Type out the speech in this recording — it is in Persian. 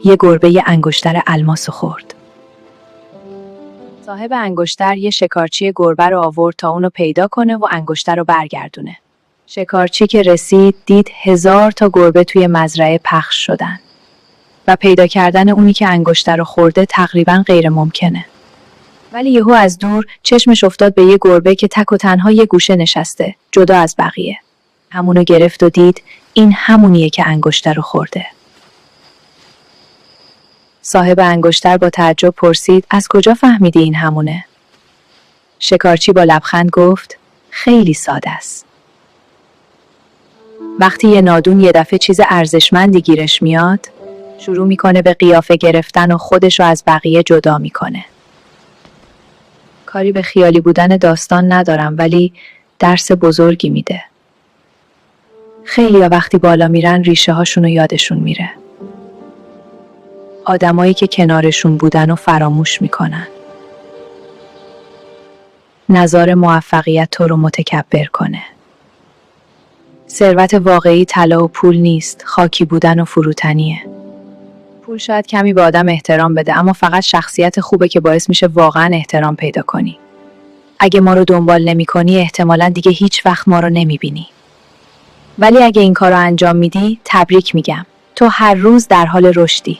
یه گربه انگشتر الماسو خورد. صاحب انگشتر یه شکارچی گربه رو آورد تا اونو پیدا کنه و انگشتر رو برگردونه. شکارچی که رسید دید 1000 تا گربه توی مزرعه پخش شدن و پیدا کردن اونی که انگشتر رو خورده تقریباً غیر ممکنه. ولی یهو از دور چشمش افتاد به یه گربه که تک و تنها یه گوشه نشسته، جدا از بقیه. همونو گرفت و دید این همونیه که انگشتر رو خورده. صاحب انگشتر با تعجب پرسید از کجا فهمیدی این همونه؟ شکارچی با لبخند گفت خیلی ساده است. وقتی یه نادون یه دفعه چیز ارزشمندی گیرش میاد، شروع میکنه به قیافه گرفتن و خودش رو از بقیه جدا میکنه. کاری به خیالی بودن داستان ندارم ولی درس بزرگی میده. خیلی‌ها وقتی بالا میرن ریشه هاشون رو یادشون میره. آدمایی که کنارشون بودن و فراموش میکنن. نظار موفقیت تو رو متکبر کنه. ثروت واقعی طلا و پول نیست، خاکی بودن و فروتنیه. پول شاید کمی به آدم احترام بده اما فقط شخصیت خوبه که باعث میشه واقعا احترام پیدا کنی. اگه ما رو دنبال نمی کنی احتمالاً دیگه هیچ وقت ما رو نمی بینی. ولی اگه این کار رو انجام میدی تبریک میگم. تو هر روز در حال رشدی.